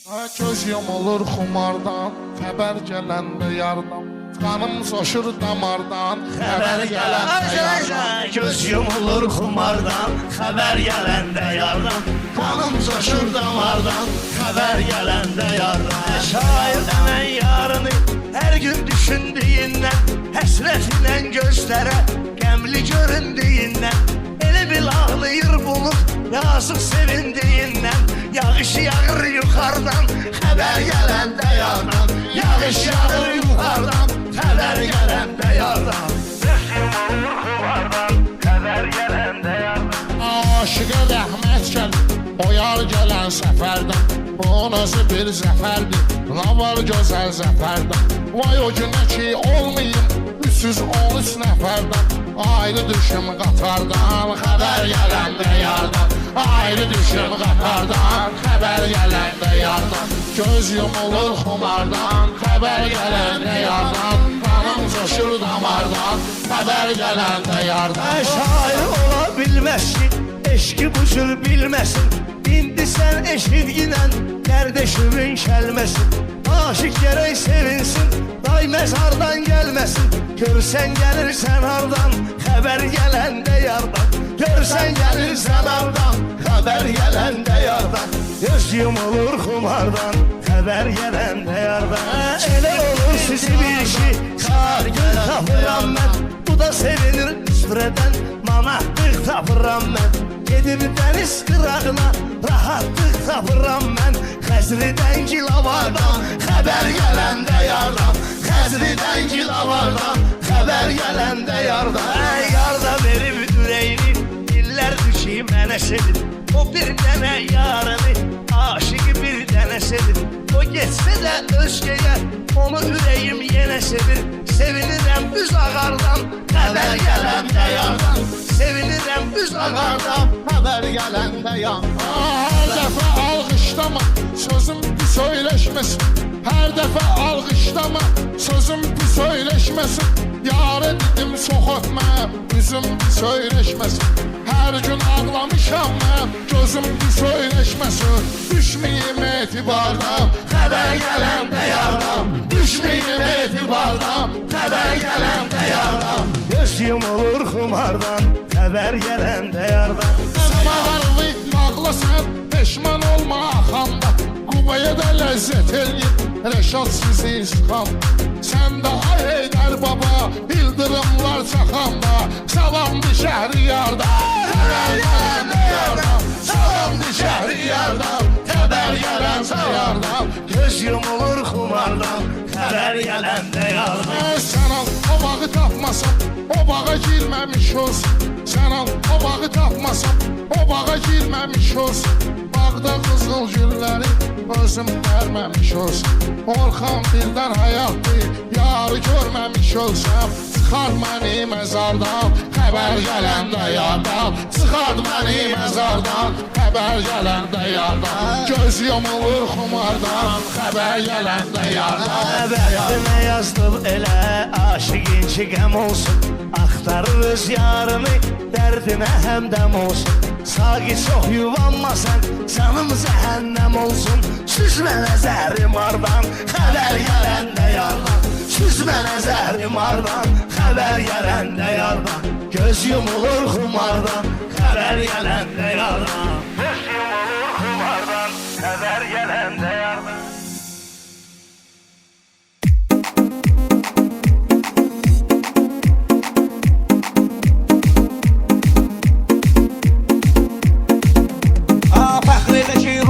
Göz yumulur xumardan, xəbər gələndə yardan. Qanım coşur damardan, xəbər gələndə yardan. Göz yumulur xumardan, xəbər gələndə yardan. Qanım coşur damardan, xəbər gələndə yardan. Şair demən yarını, hər gün düşündüyündən, həsrətinlə gözlərə, qəmli göründüyündən, elə bil ağlayır bulut, yazıq sevindiyindən. Yağış yağır yuxardan, xəbər gələndə yardan. Yağış yağır yuxardan, xəbər gələndə yardan. Göz yumulur xumardan, xəbər gələndə yardan. Aşıqa rəhmət gəl, o yar gələn səfərdən. Bunun özü bir zəfərdir, nə var gözəl zəfərdən. Vay o günə ki olmayım 313 nəfərdən. Ayrı düşüm qatardan, xəbər gələndə yardan. Ayrı düşüm qatardan, xəbər gələndə yardan. Göz yumulur xumardan, xəbər gələndə yardan. Qanım coşur damardan, xəbər gələndə yardan. Şair ola bilməzsin, eşki bu cür bilməsin. İndi sən eşitginən, qardeşimin kəlməsin. Aşık gərək sevinsin, day məzardan gəlməsin. Görsən gəlirsən hardan, xəbər gələndə yardan. Görsən gəlirsən hardan, xəbər gələndə yardan. Göz yumulur xumardan, xəbər gələndə yardan. Elə olur sizi bir işi, sargın tapıram mən. Bu da sevinir sürədən, manatlıq tapıram mən. Gedib dəniz qırağına, rahatlıq tapıram mən. Xəzridən gilavardan, xəbər gələndə yardan. Xəzridən gilavardan, xəbər gələndə yardan. Yarda verib ürəyini, illərdir ki mənə sevir. O bir dənə yarını, aşıqı bir dənə sevir. O geçsə də özgəyə, onu ürəyim yenə sevir. Sevinirəm üz ağardan, xəbər gələndə yardan. Sevinirəm üz ağardan, xəbər gələndə yardan. Hər dəfə alqışlama, sözüm pis söyləşməsin. Hər dəfə alqışlama, sözüm pis söyləşməsin. Yarı dedim çox öpmə, üzüm pis söyləşməsin. Hər gün ağlamışam mən, gözüm pis söyləşməsin. Düşməyim etibardan, xəbər gələndə yardan. Düşməyim etibardan, xəbər gələndə yardan. Göz yumulur xumardan, xəbər gələndə yardan. Səmağarlı nağlasan, peşman olma axanda. Qubaya da ləzzət eləyib, Rəşad sizi isxan. Sən də ay Heydər baba, bildırımlar çaxanda. Salamdı şəhri yardan, xəbər gələndə yardan. Salamdı şəhri yardan, xəbər gələndə yardan. Göz yumulur xumardan, xəbər gələndə yardan. Sən al, o bağı tapmasam, o bağa girməmiş olsun. Sən al, o bağı tapmasam, o bağa girməmiş olsun. Bağda qızıl gülləri özüm verməmiş olsun. Orxan dildən həyatdır, yarı görməmiş olsam. Çıxar məni məzardan, xəbər gələndə yardan. Çıxar məni məzardan, xəbər gələndə yardan. Göz yumulur xumardan, xəbər gələndə yardan. Bəxtimə yazdım elə, aşıqin ki qəm olsun. Axtarır öz yarını, dərdinə həmdəm olsun. Saqi çox yuvanmasan, canım zəhənnəm olsun. Süzmə nəzərim ardan, xəbər gələndə yardan. Süzmə nəzərim ardan, xəbər gələndə yardan. Göz yumulur xumardan, xəbər gələndə yardan. Göz yumulur xumardan, xəbər gələndə yardan.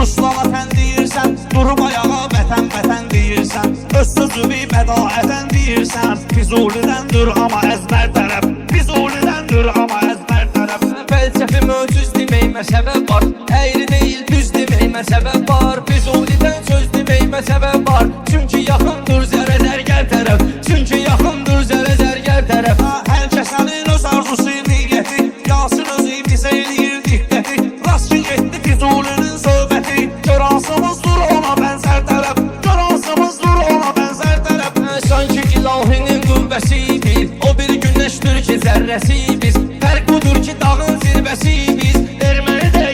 Rusla vətən deyirsən, durum ayağa vətən vətən deyirsən. Öz sözümü mədahətən deyirsən. Füzulidendir ama əzbər tərəf, Füzulidendir ama əzbər tərəf. Fəlsəfi möcüz deməyimə səbəb var, əyri deyil düz deməyimə səbəb var. Füzulidən söz deməyimə səbəb var, çünki yaxındır zərə zərgər tərəf. Çünki yaxındır zərə zərgər tərəf. Hər kəsənin öz arzusu niyyəti, Yasir özü bizə eləyir diqqəti. Rast ki getdi Füzulinin söhbəti, Göransımızdır ona bənzər tərəf, Göransımızdır ona bənzər tərəf. Sanki ilahinin qüvvəsidir, o bir günəşdir ki zərrəsidir. Fərq budur ki dağın zirvəsidir. Erməni də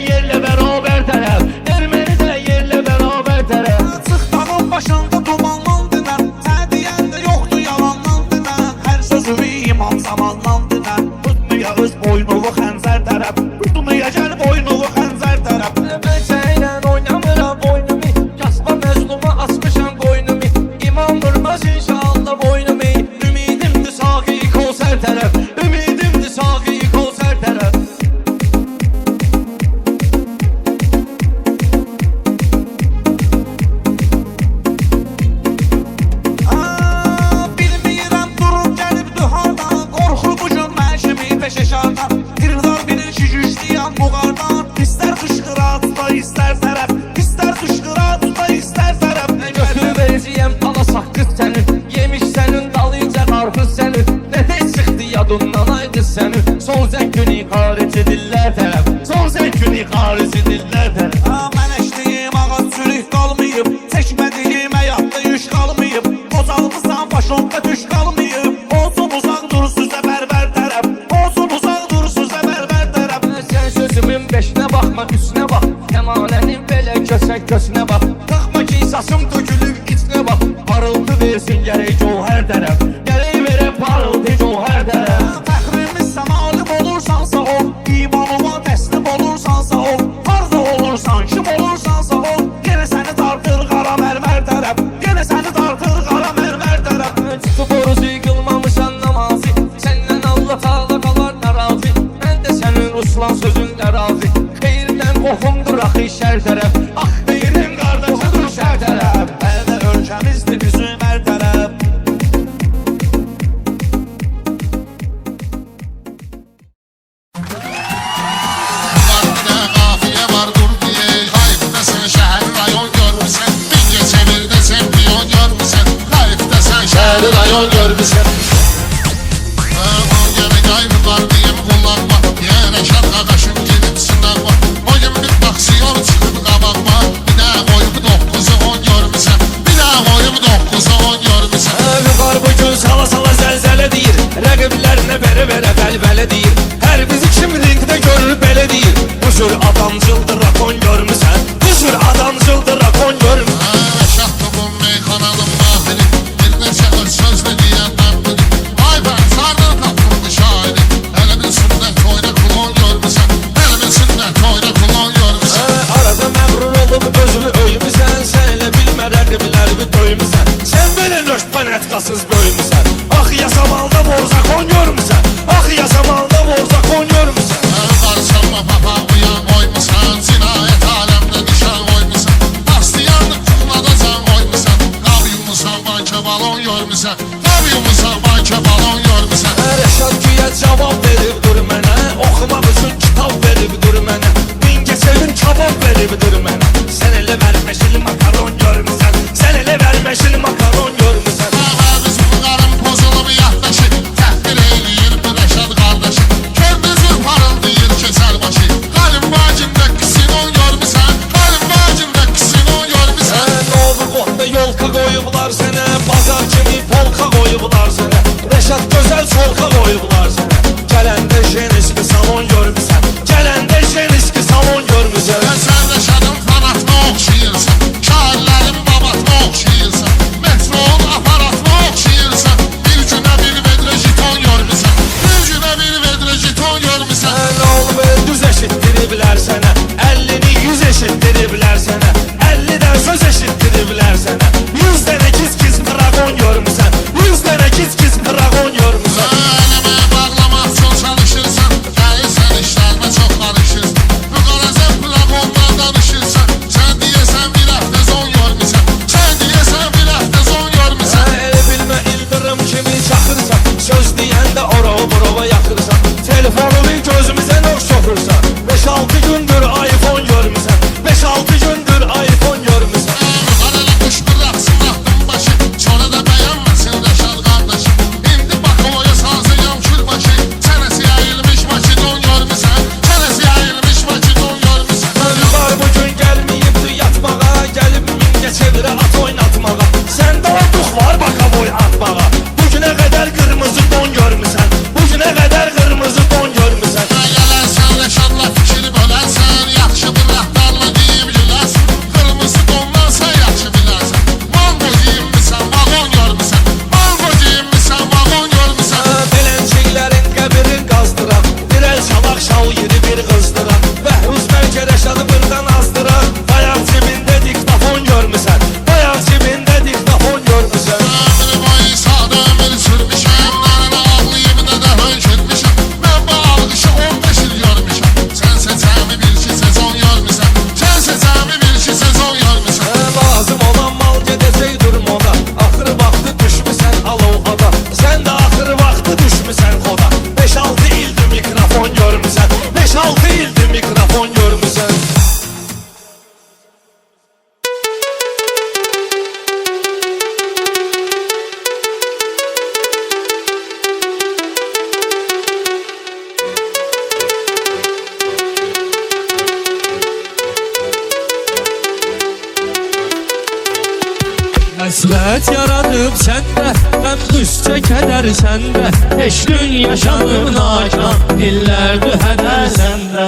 səni son zəngini xaric edirlər tərəf. Son zəngini xaric edirlər tərəf. Mən eşdiyim ağac çürük qalmayıb, çəkmədiyim həyatda yük qalmayıb, qocalmısan başonda düş qalmayıb. Olsun uzaq dur süzə bərber tərəf, olsun uzaq dur süzə bərber tərəf. Sən sözümün beşinə baxma, üstünə bax, kəmanənin belə kösək kösünə bax. Taxma ki saçım tökülür içinə bax, parıltı versin gərək gövhər tərəf. Gərək verə parıltı gövhər tərəf. Fəxrimiz sən alim olursansa ol, imanıma təslim olursansa ol, harda olursan, kim olursansa ol, yenə səni tartır qara mərmər tərəf, yenə səni tartır qara mərmər tərəf. Çıxıb orucu qılmamışan namazı, səndən Allah Taala qalar narazı. Mən də sənin Ruslan sözündə razı. Xeyirdən qoxumdur axı şər tərəf. Ax xeyrin qardaşıdır şər tərəf. Hələ ölkəmizdir bizim hər tərəf. Var bir de kafiye var dur diye. Kayıpta sen şehir rayon görmüşsen, bince çevirde sen piyon görmüşsen. Kayıpta sen şehir rayon görmüşsen. Gene gayrı var diye kullanma. Yine şarkı kaşım gidip sınavma. O gün bir taksiyon çıkıp kabakma. Bir daha koyup 9'u 10 görmüşsen. Bir daha koyup 9'u 10 görmüşsen. Vüqar bu gün sala sala zəlzələ deyir. Rəqiblərinə verə vəlvələ deyir. Hər bizi kim ringdə görür belə deyir. Bu cür adamcıldır rakon görmüsən. Bu cür adamcıldır rakon görmüsən. Şahtı bu meyxananın mahiri. Bir neçə öz sözlü diyen ben bilim. Ay ben sardan taptırdı şairi. Elimin sünnet oyna kulon görmüşsen. Elimin sünnet oyna kulon görmüşsen. Arada məğrur olub özünü öymüsən. Sən elə bilmə rəqiblərimi döymüsən. Sən belə nöşbənətqasız böyümüsən. Ax yasamalda borzakon görmüsən. Ax yasamalda borzakon görmüsən. Qarşılma papağıyan oymusan. Cinayet alemde düşen oymusan. Taksiyanlık kukladacan oymusan. Qavyumusan banka balon görmüşsən. Qavyumusan banka balon görmüşsən. Rəşad güya cavab verib dur mənə. Oxumaq üçün kitab verib dur mənə. Mingəçevin kabab verib dur mənə. Sən elə verməşili makaron görmüsən. Sən elə verməşili makaron görmüsən. Bizim qarın pozulub yatdaşı. Təhqir eyləyir bu Rəşad qardaşı. Kördüzü parıldayır keçər başı. Qalim bacımda kisinon görmüşsən. Qalim bacımda kisinon görmüşsən. Novu qotda yolka qoyublar sənə. Bazar kimi polka qoyublar sənə. Rəşad gözəl solka qoyublar sənə. Gələndə Həsrət yaradıb səndə, qəm qüssə kədər səndə, eşqin yaşanıb nakan, illərdir hədər səndə.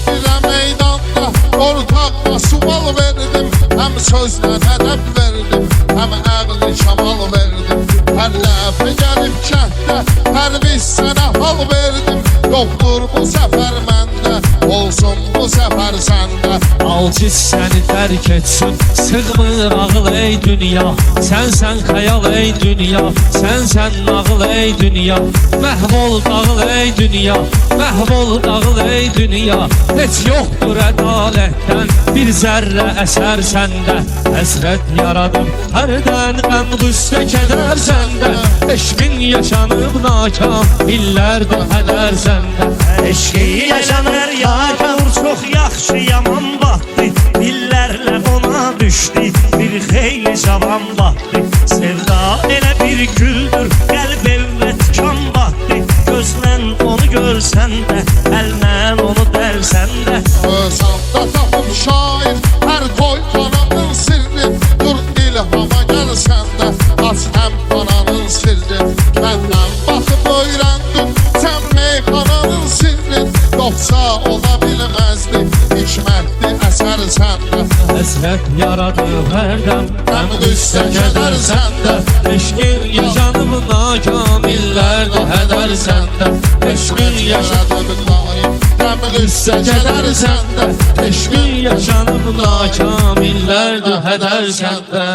Birə meydanda ortaqla sual verdim, həm sözlə ədəb verdim, həm əqli kamal verdim. Hər ləfə gəlib kənddə, hər biz sənə hal verdim. Yoxdur bu səfər məndə, olsun bu səfər səndə. Alçız səni tərk etsin, sığmır ağıl ey dünya. Sənsən xəyal ey dünya, sənsən nağıl ey dünya. Məhv ol dağıl ey dünya, məhv ol dağıl ey dünya. Heç yoxdur ədalətdən bir zərrə əsər səndə. Həsrət yaradım hərdən, qəm qüssə kədər səndə, eşqin yaşanıb nakan, illərdir hədər səndə. Eşqi yaşanır yakan, çox yaxşı yaman batdı, illərlə ona düşdü, bir xeyli cavan batdı. Sevda elə bir güldür, qəlb evvə tikan batdı. Gözlən onu görsən də, əllə onu dərsən də. Özanda tapıb şair, hər toy kananın sirri. Dur ilhama gəl səndə, aç həm kananın sirri. Məndən baxıb öyrəndim, sən meyxananın sirri. Yoxsa ola bilməzdi, hikmətli əsər səndə. Həsrət yaradıb hərdən, Qəm qüssə kədər səndə. eşqin yaşanıb nakan, illərdir hədər səndə. Eşqin yaşanıb Yaşadım daim, qəm qüssə kədər səndə. eşqin yaşanıb nakan, illərdir hədər səndə.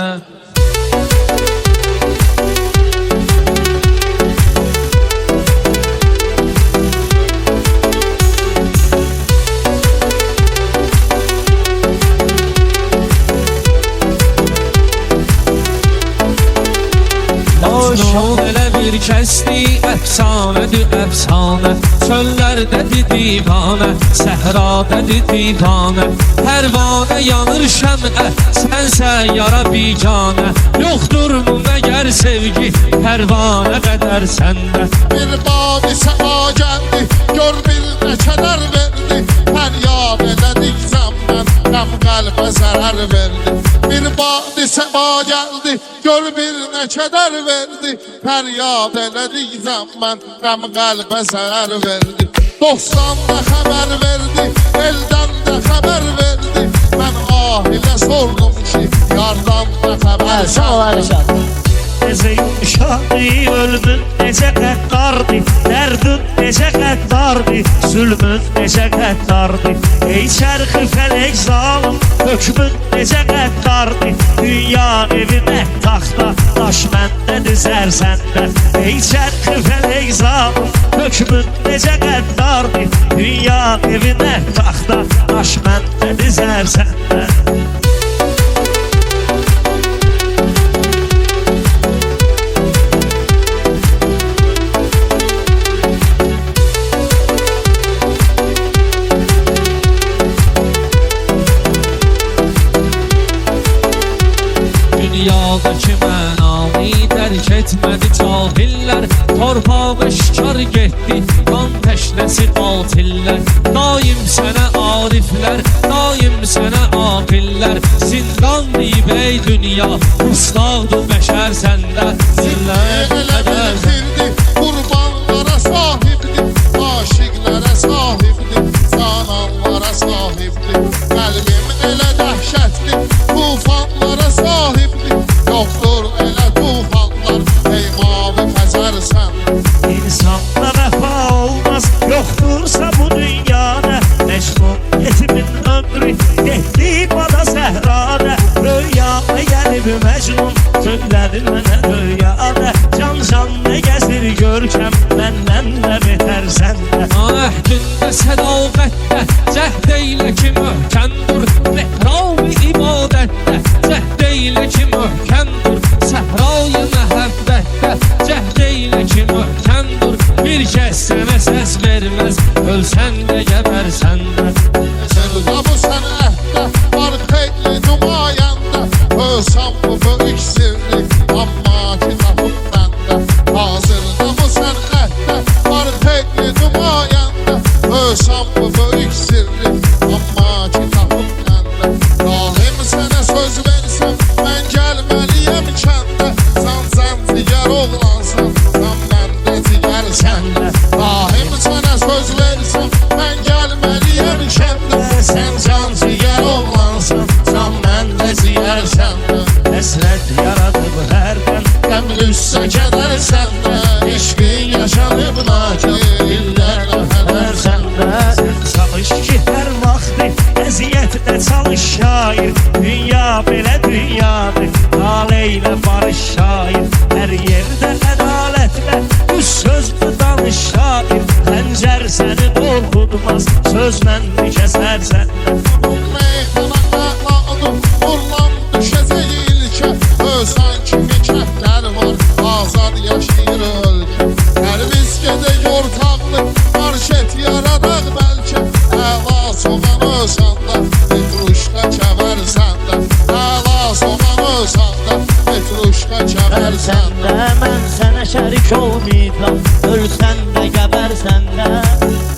Məcnun elə bir kəsdi, əfsanədir əfsanə. Çöllerdədir divanə, səhradadır divanə. Pərvanə yanır şəmə, sənsə yara biganə. Yoxdur mu məgər sevgi, pərvanə qədər səndə. Bir badisə a gəldi, gör bir nə kədər verdi. Fəryad elədik zəmmən, qəm qəlbə zərər verdi. Bir badisə a gəldi, gör bir nə kədər verdi. Fəryad elədik zəmmən, qəm qəlbə zərər verdi. 90'da xəbər verdi, eldən də xəbər verdi. Mən ahilə sordum ki, yardan da xəbər verdi. Necə yumuşadı, ölümün necə qəddardı, dərdin necə qəddardı, zülmün necə qəddardı. Ey çərxi fələk zalım, hökmün necə qəddardı. Dünya evinə taxta, daş məndə dizər səndə. Ey çərxi fələk zalım, hökmün necə qəddardı. Dünya evinə taxta, daş məndə dizər səndə. Dünyadakı mənanı dərk etmədi cahillər. Torpağı şikar getdi, qan təşnəsi qatillər. Daim sənə ariflər, daim sənə aqillər. Zindan deyib ey dünya, ustaqdır bəşər səndə. Zillər qədər Bildirdi, qurbanlara sahibdi, aşıqlara sahibdi, cananlara sahibdi. Qəlbim elə dəhşətli, tufanlara sahibdi. Yoxdur elə tufanlar, ey mavi Xəzər sən. İnsanda vəfa olmaz, yoxdursa bu dünyada. Mecnun yetimin ömrü getdi bana səhrada. Rüyama gəlib Mecnun, söylədi mənə rüyada. Can nə gəzir görkəm, məndən də betər səndə. Əhdündə sədaqətdə, cəhd eylə ki möhkəm dur. Mehrabi ibadətdə, cəhd eylə ki möhkəm dur. Səhrayı məhəbbətdə, cəhd eylə ki möhkəm dur. Bir kəs sənə səs verməz, ölsən də gəbərsən də. Sevda bu sənətdə, var xeyli nümayəndə. Ölsəm bu böyük sirri, amma ki tapıb məndə. Hazırda bu sənətdə, var xeyli nümayəndə. Ölsəm bu şair. Dünya belə dünyadır, taleyle barış şair. Her yerde ədalətlə bu sözdür danış şair. Xəncər səni qorxutmaz, sözlə kəsərsən. Meydana qağladım, vurulan düşəcək ilkə. Özən kimi kəhlər var, azad yaşayır ölkə. Hər biz gedək ortaqlıq, marşet yaradaq bəlkə. Əla soğan özəndə, petruşka kəvər səndə. Əla soğan özəndə, petruşka kəvər səndə. Mən sənə şərik olmayacam, ölsən də qəbərsən də.